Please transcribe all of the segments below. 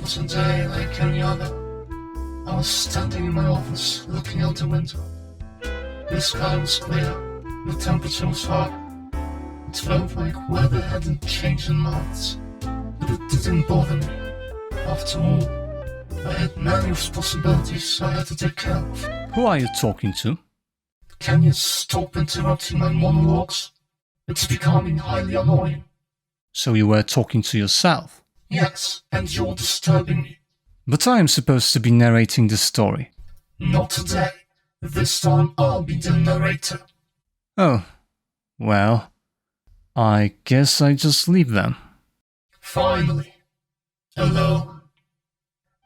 was a day like any other. I was standing in my office, looking out the window. The sky was clear, the temperature was high. It felt like weather hadn't changed in months, but it didn't bother me. After all, I had many responsibilities I had to take care of. Who are you talking to? Can you stop interrupting my monologues? It's becoming highly annoying. So you were talking to yourself? Yes, and you're disturbing me. But I am supposed to be narrating the story. Not today. This time I'll be the narrator. Oh, well, I guess I just leave them. Finally. Hello.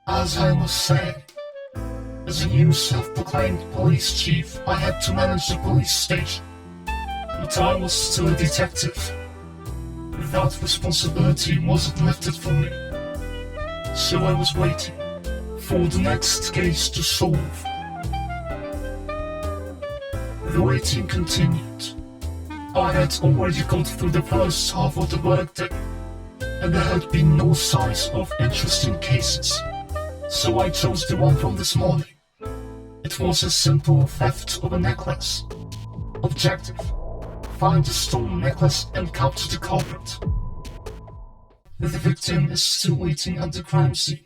As I was saying, as a new self-proclaimed police chief, I had to manage the police station. But I was still a detective. That responsibility wasn't lifted from me. So I was waiting for the next case to solve. The waiting continued. I had already gone through the first half of the workday, and there had been no signs of interesting cases. So I chose the one from this morning. It was a simple theft of a necklace. Objective: find the stolen necklace and capture the culprit. The victim is still waiting at the crime scene.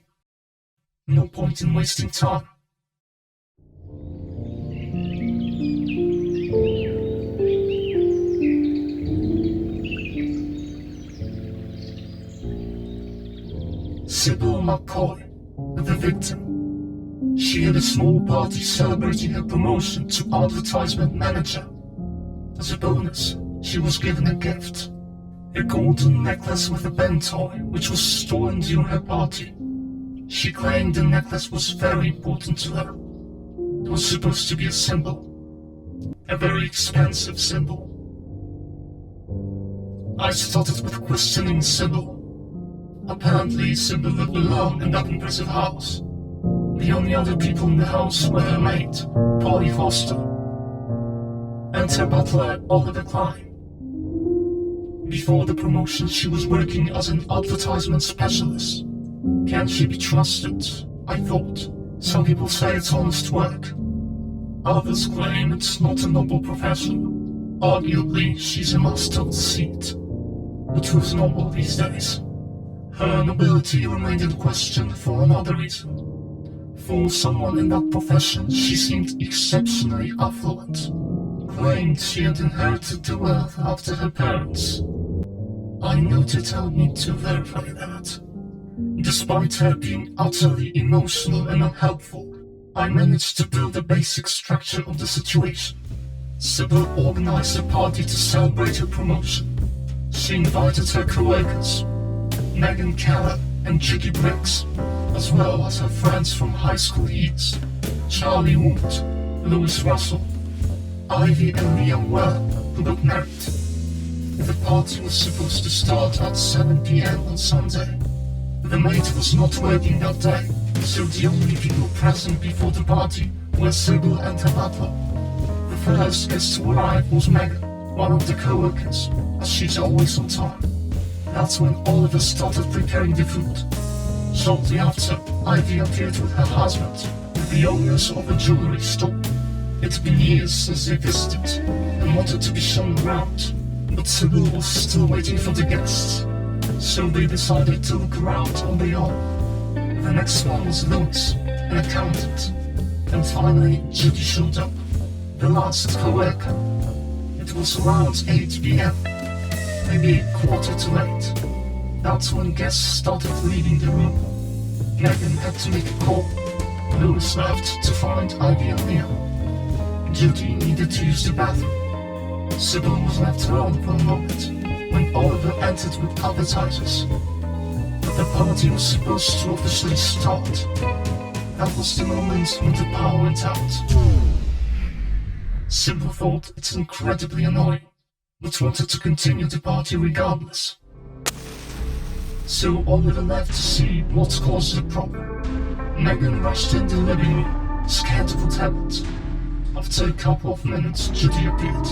No point in wasting time. Sybil McCoy, the victim. She had a small party celebrating her promotion to advertisement manager. As a bonus, she was given a gift: a golden necklace with a pen toy, which was stolen during her party. She claimed the necklace was very important to her. It was supposed to be a symbol. A very expensive symbol. I started with questioning Sybil. Apparently, Sybil lived alone in that impressive house. The only other people in the house were her maid, Polly Foster, and her butler, Oliver Klein. Before the promotion, she was working as an advertisement specialist. Can she be trusted? I thought. Some people say it's honest work. Others claim it's not a noble profession. Arguably, she's a master of deceit. But who's noble these days? Her nobility remained in question for another reason. For someone in that profession, she seemed exceptionally affluent. Claimed she had inherited the wealth after her parents. I noted I would need to verify that. Despite her being utterly emotional and unhelpful, I managed to build a basic structure of the situation. Sybil organized a party to celebrate her promotion. She invited her co-workers, Megan Keller and Judy Briggs, as well as her friends from high school years, Charlie Wood, Louis Russell, Ivy and Liam Well, who got married. The party was supposed to start at 7 p.m. on Sunday. The maid was not working that day, so the only people present before the party were Sybil and her butler. The first guest to arrive was Megan, one of the co-workers, as she's always on time. That's when Oliver started preparing the food. Shortly after, Ivy appeared with her husband, the owners of a jewellery store. It'd been years since they visited, and wanted to be shown around, but Sybil was still waiting for the guests, so they decided to look around on their own. The next one was Louis, an accountant, and finally Judy showed up, the last co-worker. It was around 8 p.m. Maybe a quarter to 8. That's when guests started leaving the room. Megan had to make a call. Louis left to find Ivy and Liam. Judy needed to use the bathroom. Sybil was left alone for a moment when Oliver entered with appetizers. But the party was supposed to officially start. That was the moment when the power went out. Sybil thought it's incredibly annoying, but wanted to continue the party regardless. So Oliver left to see what caused the problem. Megan rushed in the living room, scared of what happened. After a couple of minutes, Judy appeared,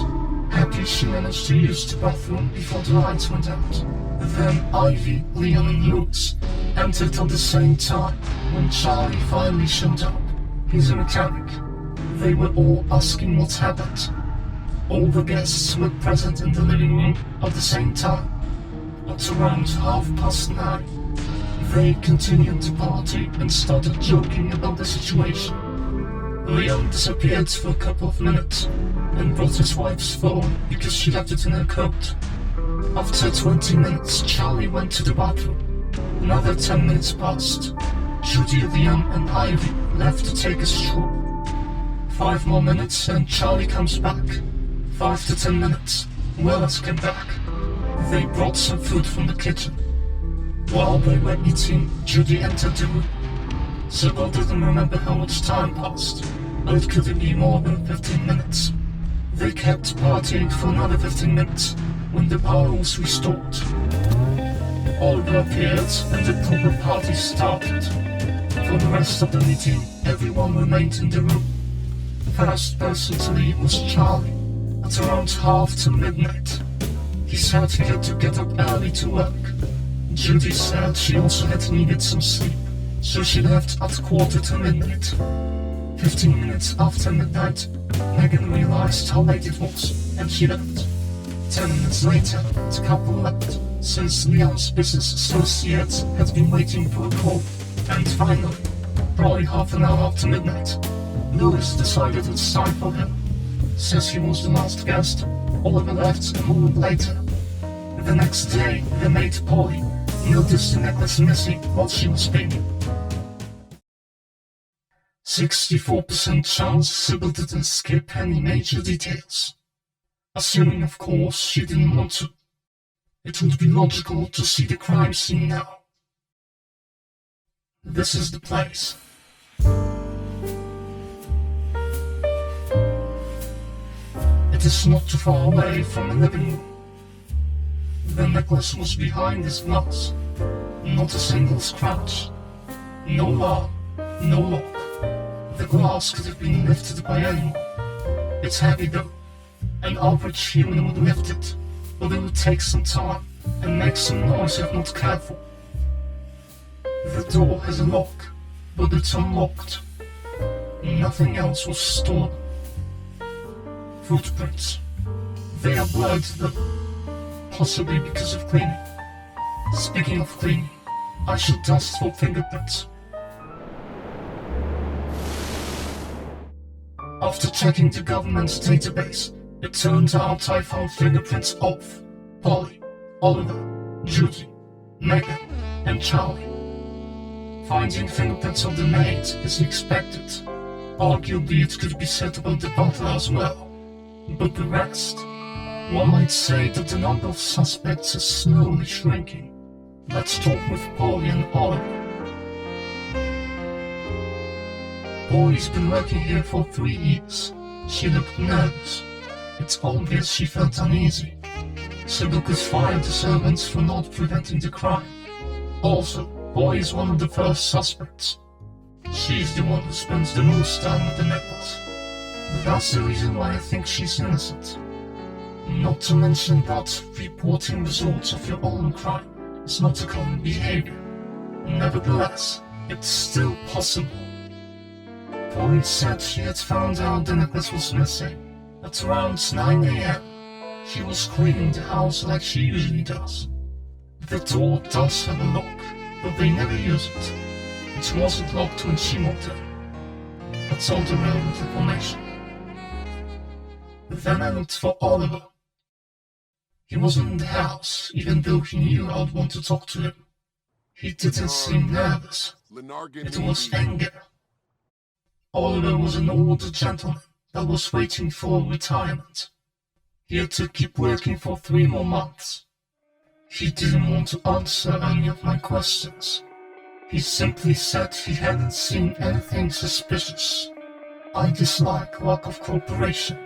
happy she managed to use the bathroom before the lights went out. Then Ivy, Liam and Louis entered at the same time when Charlie finally showed up. He's a mechanic. They were all asking what happened. All the guests were present in the living room at the same time. At around 9:30, they continued to party and started joking about the situation. Leon disappeared for a couple of minutes and brought his wife's phone because she left it in her coat. After 20 minutes, Charlie went to the bathroom. Another 10 minutes passed. Judy, Leon, and Ivy left to take a stroll. 5 more minutes and Charlie comes back. 5 to 10 minutes, Wallace came back. They brought some food from the kitchen. While they were eating, Judy entered the room. Sybil didn't remember how much time passed, but it couldn't be more than 15 minutes. They kept partying for another 15 minutes when the power was restored. Oliver appeared and the proper party started. For the rest of the meeting, everyone remained in the room. First person to leave was Charlie, at around half to midnight. He said he had to get up early to work. Judy said she also had needed some sleep, so she left at 1:45. 15 minutes after midnight, Megan realized how late it was, and she left. 10 minutes later, the couple left, since Leon's business associates had been waiting for a call. And finally, probably half an hour after midnight, Lewis decided it's time for him. Since he was the last guest, Oliver left a moment later. The next day, the maid Polly noticed the necklace missing while she was cleaning. 64% chance Sybil didn't skip any major details. Assuming, of course, she didn't want to. It would be logical to see the crime scene now. This is the place. It is not too far away from the living room. The necklace was behind this glass. Not a single scratch. No alarm, no lock. The glass could have been lifted by anyone. It's heavy though. An average human would lift it, but it would take some time and make some noise if not careful. The door has a lock, but it's unlocked. Nothing else was stolen. Footprints. They are blurred though, possibly because of cleaning. Speaking of cleaning, I should test for fingerprints. After checking the government's database, it turned out I found fingerprints of Polly, Oliver, Judy, Megan, and Charlie. Finding fingerprints of the maid is expected. Arguably it could be said about the butler as well. But the rest? One might say that the number of suspects is slowly shrinking. Let's talk with Polly and Oliver. Polly's been working here for 3 years. She looked nervous. It's obvious she felt uneasy. Sybil could fire the servants for not preventing the crime. Also, Polly is one of the first suspects. She's the one who spends the most time with the necklace. That's the reason why I think she's innocent. Not to mention that reporting results of your own crime is not a common behavior. Nevertheless, it's still possible. Polly said she had found out the necklace was missing at around 9 a.m. She was cleaning the house like she usually does. The door does have a lock, but they never use it. It wasn't locked when she moved in. That's all the relevant information. Then I looked for Oliver. He wasn't in the house, even though he knew I'd want to talk to him. He didn't seem nervous. It was anger. Oliver was an older gentleman that was waiting for retirement. He had to keep working for 3 more months. He didn't want to answer any of my questions. He simply said he hadn't seen anything suspicious. I dislike lack of cooperation.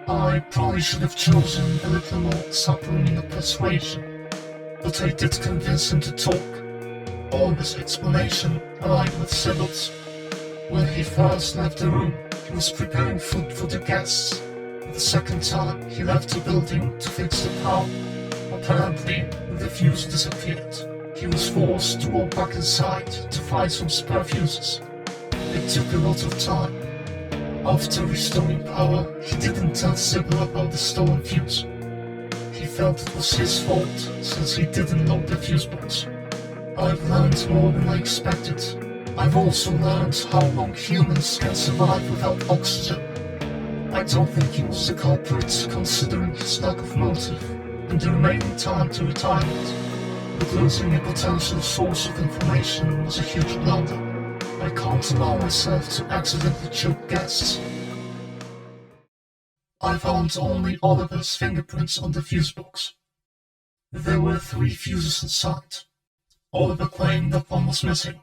I probably should have chosen a little more subtle mean of persuasion, but I did convince him to talk. Oliver's explanation aligned with Sybil's. When he first left the room, he was preparing food for the guests. The second time, he left the building to fix the power. Apparently, the fuse disappeared. He was forced to walk back inside to find some spare fuses. It took a lot of time. After restoring power, he didn't tell Sybil about the stolen fuse. He felt it was his fault, since he didn't lock the fuse box. I've learned more than I expected. I've also learned how long humans can survive without oxygen. I don't think he was the culprit, considering his lack of motive and the remaining time to retirement. But losing a potential source of information was a huge blunder. I can't allow myself to accidentally choke guests. I found only Oliver's fingerprints on the fuse box. There were 3 fuses inside. Oliver claimed that one was missing.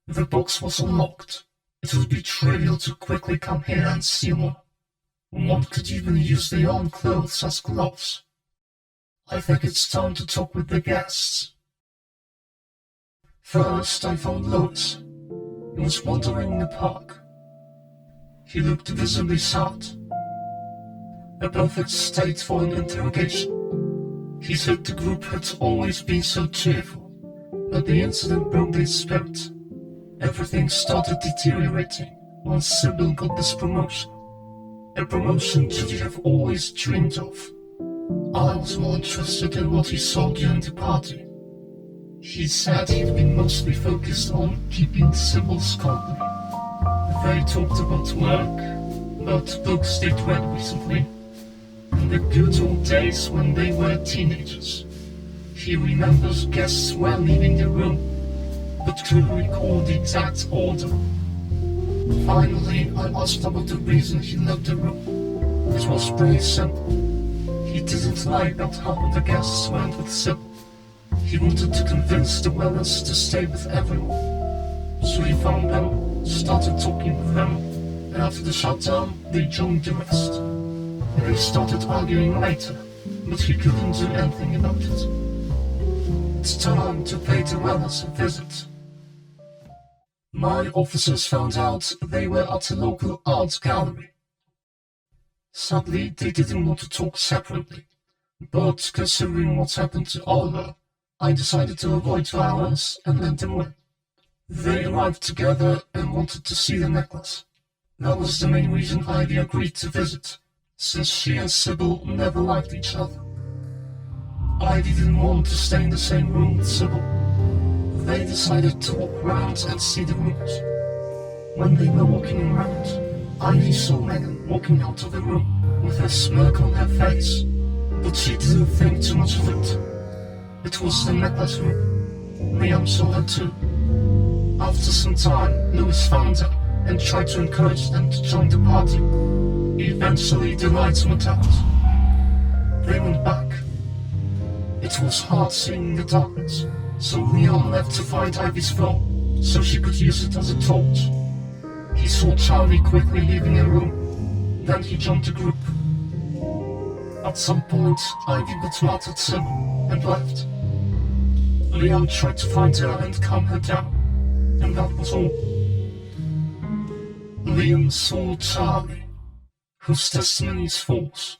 The box was unlocked. It would be trivial to quickly come here and steal one. One could even use their own clothes as gloves. I think it's time to talk with the guests. First, I found Louis. He was wandering in the park. He looked visibly sad. A perfect state for an interrogation. He said the group had always been so cheerful, but the incident broke their spirit. Everything started deteriorating once Sybil got this promotion. A promotion Judy have always dreamed of. I was more interested in what he saw during the party. He said he'd been mostly focused on keeping Sybil's company. They talked about work, about books they'd read recently, and the good old days when they were teenagers. He remembers guests were leaving the room, but couldn't recall the exact order. Finally, I asked about the reason he left the room. It was pretty simple. He didn't like that how the guests went with Sybil. He wanted to convince the Wellers to stay with everyone. So he found them, started talking with them, and after the shutdown, they joined the rest. They started arguing later, but he couldn't do anything about it. It's time to pay the Wellers a visit. My officers found out they were at a local art gallery. Sadly, they didn't want to talk separately, but considering what's happened to Oliver, I decided to avoid violence and let them win. They arrived together and wanted to see the necklace. That was the main reason Ivy agreed to visit, since she and Sybil never liked each other. Ivy didn't want to stay in the same room with Sybil. They decided to walk around and see the rooms. When they were walking around, Ivy saw Megan walking out of the room with a smirk on her face, but she didn't think too much of it. It was the necklace room. Liam saw her too. After some time, Louis found her and tried to encourage them to join the party. Eventually, the lights went out. They went back. It was hard seeing in the darkness, so Leon left to find Ivy's phone, so she could use it as a torch. He saw Charlie quickly leaving her room. Then he joined the group. At some point, Ivy got mad at Sybil and left. Leon tried to find her and calm her down, and that was all. Liam saw Charlie, whose testimony is false.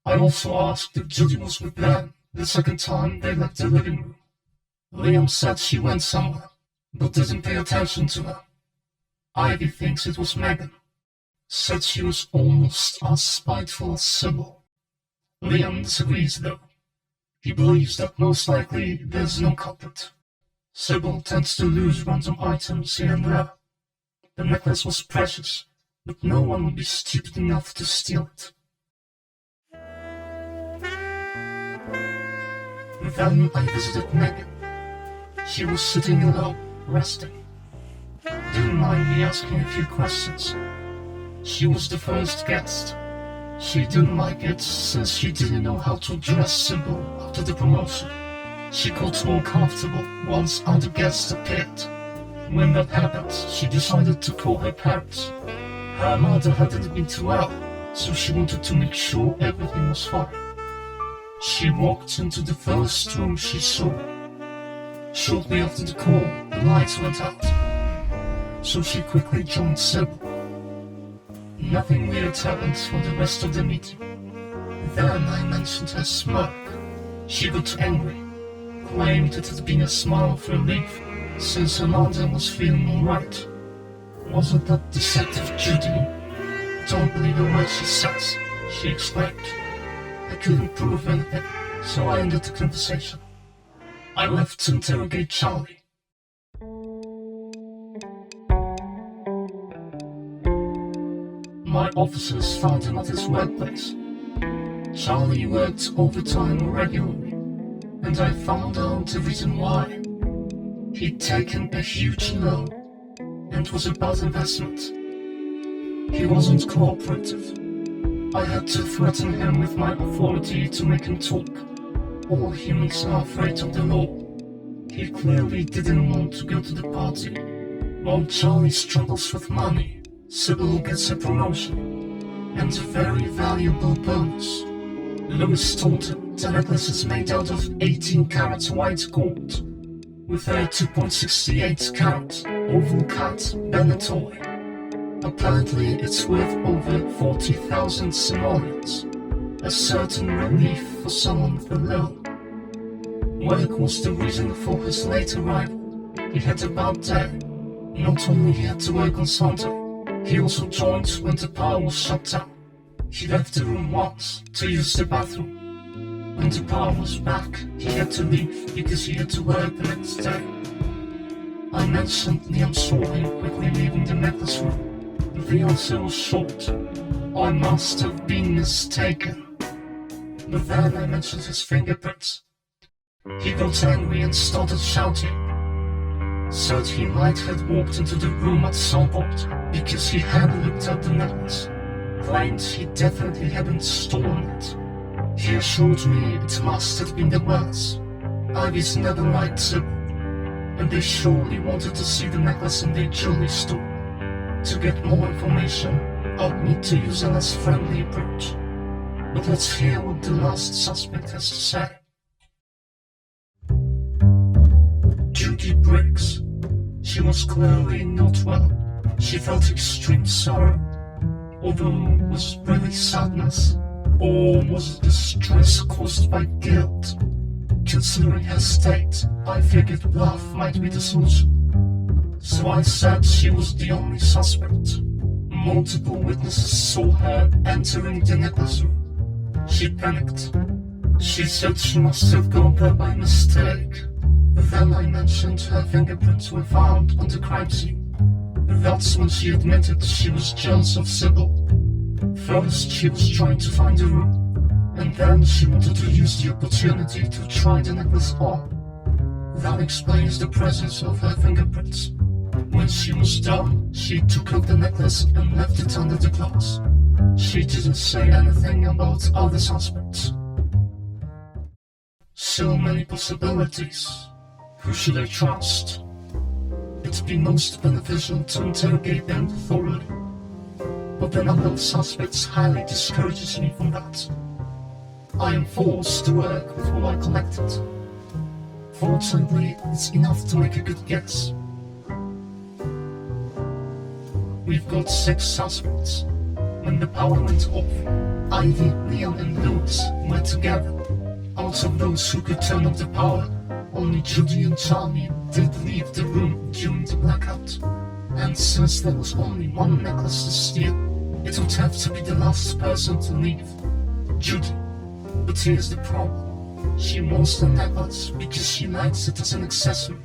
I also asked if Judy was with them the second time they left the living room. Liam said she went somewhere, but didn't pay attention to her. Ivy thinks it was Megan. Said she was almost as spiteful as Sybil. Liam disagrees though. He believes that most likely there's no culprit. Sybil tends to lose random items here and there. The necklace was precious, but no one would be stupid enough to steal it. Then I visited Megan. She was sitting alone, resting. Didn't mind me asking a few questions. She was the first guest. She didn't like it since she didn't know how to address Sybil after the promotion. She got more comfortable once other guests appeared. When that happened, she decided to call her parents. Her mother hadn't been too well, so she wanted to make sure everything was fine. She walked into the first room she saw. Shortly after the call, the lights went out, so she quickly joined Sybil. Nothing weird happened for the rest of the meeting. Then I mentioned her smirk. She got angry, claimed it had been a smile of relief since her mother was feeling alright. Was it that deceptive Judy? Don't believe a word she says, she exclaimed. I couldn't prove anything, so I ended the conversation. I left to interrogate Charlie. My officers found him at his workplace. Charlie worked overtime regularly, and I found out the reason why. He'd taken a huge loan and was about investment. He wasn't cooperative. I had to threaten him with my authority to make him talk. All humans are afraid of the law. He clearly didn't want to go to the party. While Charlie struggles with money, Sybil gets a promotion and a very valuable bonus. Lewis told him the necklace is made out of 18 karat white gold with a 2.68 carat oval cut Benettoy. Apparently it's worth over 40,000 simoleons, a certain relief for someone with a loan. Work was the reason for his late arrival. He had a bad day. Not only he had to work on Sunday, he also joined when the power was shut down. He left the room once to use the bathroom. When the power was back, he had to leave because he had to work the next day. I mentioned Liam saw him quickly leaving the necklace room. The answer was short. I must have been mistaken. But then I mentioned his fingerprints. He got angry and started shouting. Said he might have walked into the room at some point because he had looked at the necklace. Claimed he definitely hadn't stolen it. He assured me it must have been the Wells. Ivy's never liked Sybil, and they surely wanted to see the necklace in their jewelry store. To get more information, I'd need to use a less friendly approach. But let's hear what the last suspect has to say. Judy Briggs. She was clearly not well. She felt extreme sorrow. Although it was really sadness, or was it distress caused by guilt? Considering her state, I figured love might be the solution. So I said she was the only suspect. Multiple witnesses saw her entering the necklace room. She panicked. She said she must have gone there by mistake. Then I mentioned her fingerprints were found on the crime scene. That's when she admitted she was jealous of Sybil. First, she was trying to find a room, and then she wanted to use the opportunity to try the necklace on. That explains the presence of her fingerprints. When she was done, she took off the necklace and left it under the glass. She didn't say anything about other suspects. So many possibilities. Who should I trust? It'd be most beneficial to interrogate them thoroughly. But the number of suspects highly discourages me from that. I am forced to work with what I collected. Fortunately, it's enough to make a good guess. We've got 6 suspects. When the power went off, Ivy, Liam and Lewis were together. Out of those who could turn off the power, only Judy and Charlie did leave the room during the blackout. And since there was only one necklace to steal, it would have to be the last person to leave, Judy. But here's the problem. She wants the necklace because she likes it as an accessory.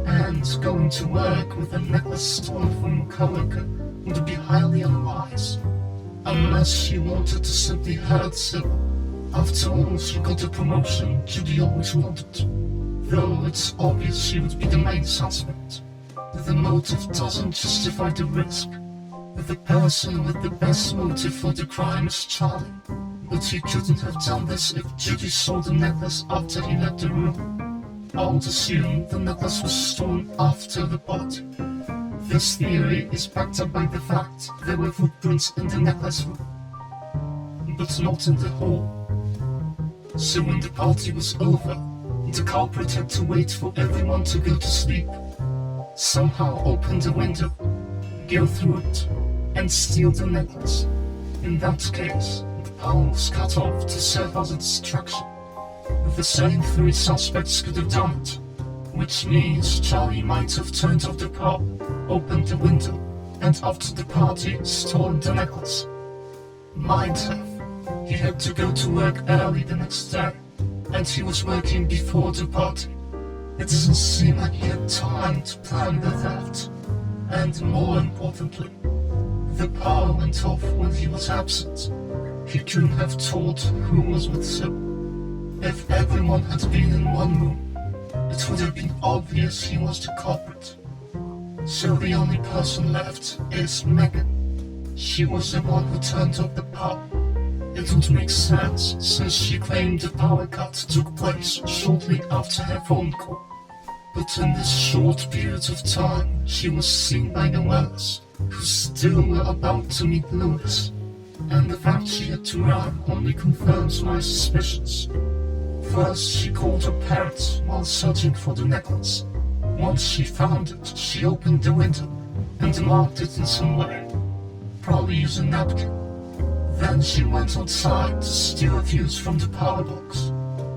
And going to work with a necklace stolen from a coworker would be highly unwise. Unless she wanted to simply hurt Sybil. After all, she got a promotion Judy always wanted. Though it's obvious she would be the main suspect. The motive doesn't justify the risk. The person with the best motive for the crime is Charlie. But he couldn't have done this if Judy saw the necklace after he left the room. I would assume the necklace was stolen after the party. This theory is backed up by the fact there were footprints in the necklace room, but not in the hall. So when the party was over, the culprit had to wait for everyone to go to sleep, somehow open the window, go through it, and steal the necklace. In that case, the power was cut off to serve as a distraction. The same three suspects could have done it, which means Charlie might have turned off the power, opened the window, and after the party, stolen the necklace. Might have. He had to go to work early the next day, and he was working before the party. It doesn't seem like he had time to plan the theft. And more importantly, the power went off when he was absent. He couldn't have told who was with Sybil. If everyone had been in one room, it would have been obvious he was the culprit. So the only person left is Megan. She was the one who turned off the power. It would make sense since she claimed the power cut took place shortly after her phone call. But in this short period of time, she was seen by the Wellers, who still were about to meet Lewis. And the fact she had to run only confirms my suspicions. First, she called her parents while searching for the necklace. Once she found it, she opened the window and marked it in some way, probably using a napkin. Then she went outside to steal a fuse from the power box,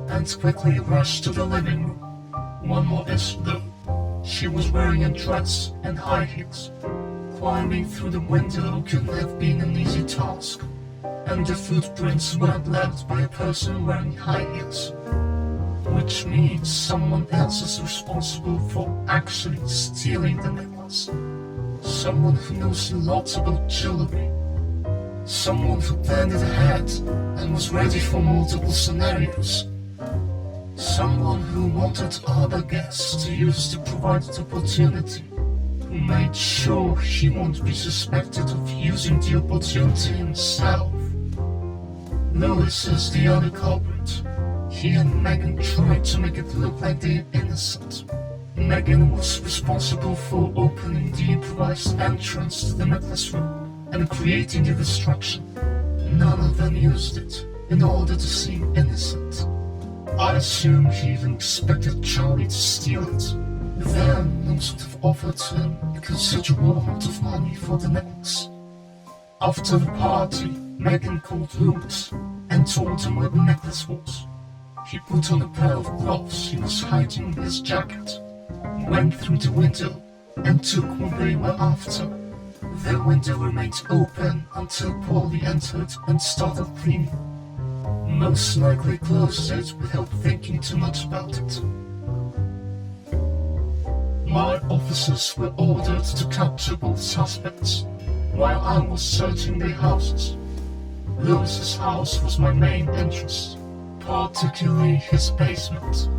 and quickly rushed to the living room. One more issue though. She was wearing a dress and high heels. Climbing through the window couldn't have been an easy task, and the footprints weren't left by a person wearing high heels. Which means someone else is responsible for actually stealing the necklace. Someone who knows lots about jewellery. Someone who planned it ahead and was ready for multiple scenarios. Someone who wanted other guests to use the provided opportunity, who made sure he won't be suspected of using the opportunity himself. Lewis is the other culprit. He and Megan tried to make it look like they're innocent. Megan was responsible for opening the improvised entrance to the necklace room and creating the distraction. None of them used it in order to seem innocent. I assume he even expected Charlie to steal it. Then Lewis would have offered him a considerable amount of money for the necklace. After the party, Megan called Lewis and told him where the necklace was. He put on a pair of gloves he was hiding in his jacket, went through the window, and took what they were after. The window remained open until Paulie entered and started cleaning. Most likely closed it without thinking too much about it. My officers were ordered to capture both suspects, while I was searching their houses. Lewis's house was my main interest, particularly his basement.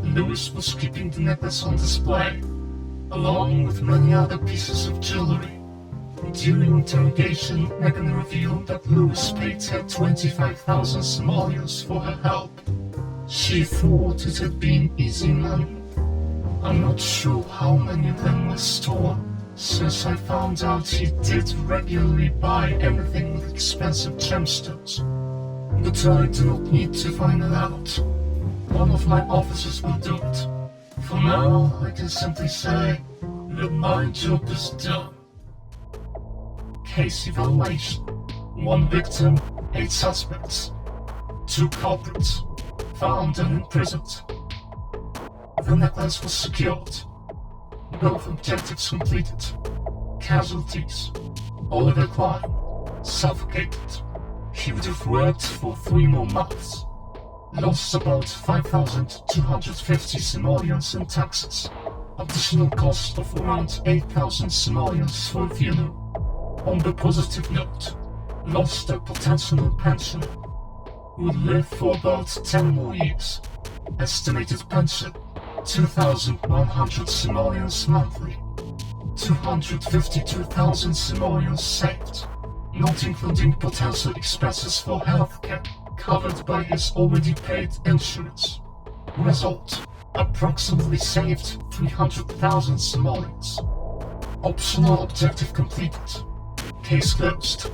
Lewis was keeping the necklace on display, along with many other pieces of jewellery. During interrogation, Megan revealed that Lewis paid her 25,000 simoleons for her help. She thought it had been easy money. I'm not sure how many of them were stolen, since I found out he did regularly buy everything with expensive gemstones. But I do not need to find it out. One of my officers will do it. For now, I can simply say that my job is done. Case evaluation. 1 victim, 8 suspects. 2 culprits. Found and imprisoned. The necklace was secured. Both objectives completed. Casualties. Oliver Klein. Suffocated. He would have worked for 3 more months. Lost about 5,250 simoleons in taxes. Additional cost of around 8,000 simoleons for a funeral. On the positive note, lost a potential pensioner. Would live for about 10 more years. Estimated pension, 2,100 simoleons monthly. 252,000 simoleons saved, not including potential expenses for healthcare covered by his already paid insurance. Result, approximately saved 300,000 simoleons. Optional objective completed. Case closed.